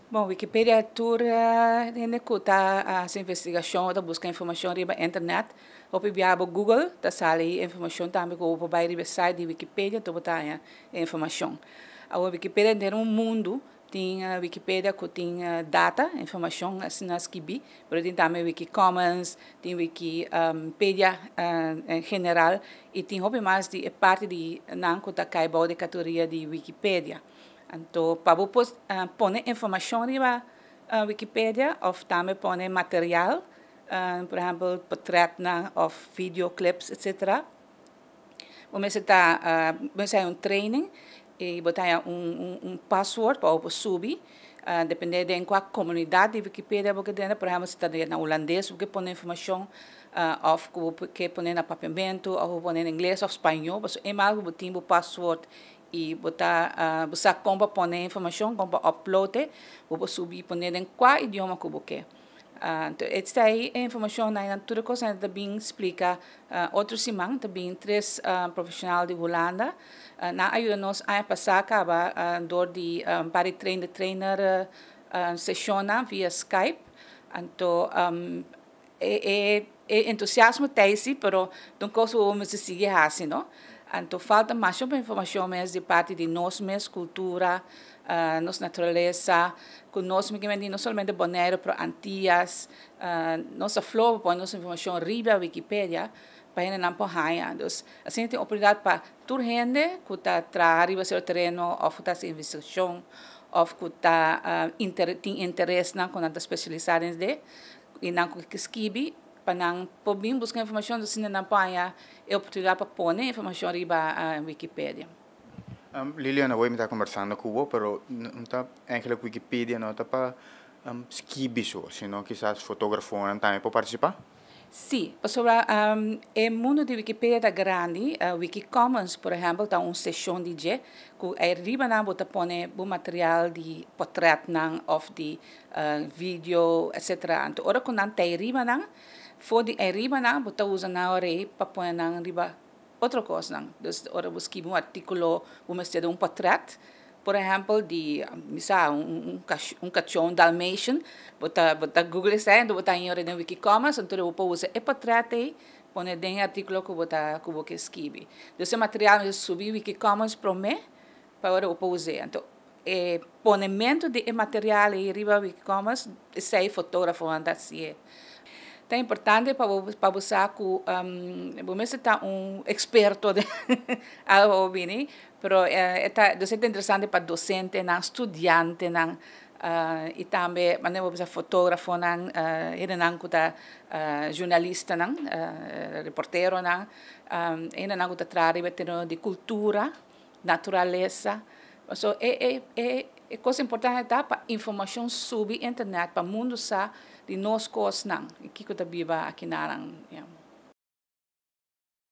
Bom, Wikipedia tura ne kuta as investigação da busca informação riba internet. Op biabo Google, da sali informação também ko op by riba site de Wikipedia to botar informação. A Wikipedia tem mundo tem Wikipedia que tem data, informação assim nas kibi, mas tem também Wikicommons, tem Wikipedia em geral e tem hobby mais de parte de não que tá caibo de categoria de Wikipedia. Então, para você pôr informação na Wikipedia, ou também pôr material, por exemplo, portrait ou videoclips, etc. Você está training e botar password para você subir, dependendo de qual comunidade de Wikipedia você tem. Por exemplo, se está na holandês, você põe informação, ou você põe na papiamento, ou põe em inglês ou espanhol, mas é mais você tem o password e botar você compra põe informação compra upload você subir põe em qual idioma que você quer então esta aí é informação na toda coisa também explica outros simãs também três profissionais de Holanda na ajuda nós a passar acaba door de para trainer sessiona via Skype então é entusiasmo tesi pero não coisa vamos seguir assim não. Então, falta mais informação de parte de nós mesmos, cultura, nossa natureza, que nós não somente boneiro para antigas, nossa flor, põe nossa informação riba Wikipedia, para gente não porraia. Então, assim tem oportunidade para toda gente que está trabalhando no terreno, ou que está em investigação, ou que está tem interesse na quando está especializado em det, e não que escreve para não poder buscar informação do cinema panha é oportunidade para pôr informação riba a Wikipedia. Liliana, hoy me está conversando con vos, pero no está en la Wikipedia, no está para escribir, sino quizás fotógrafo también puede participar. Sim, sobre o mundo de Wikipedia é grande, Wikicommons, por exemplo, está uma seção de que é riba na bota põe o material de portrait não ou de vídeo, etc. Então, ora quando tem riba não, for de riba não, bota usa na hora para pôr na riba outra coisa não. Então, ora você escreve artículo, vamos ter portrait. Por exemplo, de cachorro Dalmatian, bota Google sendo, bota em ordem Wikicommons, então eu posso usar e portrait põe dentro artículo que você escreve. Esse material eu subi Wikicommons para mim, para eu posso usar. Então, ponemento de material em riba Wikicommons, sei fotógrafo anda assim. É importante para você que você está experto de algo bem, pero é interessante para docente, estudante, e também para você fotógrafo, jornalista, reportero, ainda trabalha de cultura, natureza. So, é coisa importante para informação sobre a internet para o mundo saber de nós coisas não, e que está viva aqui na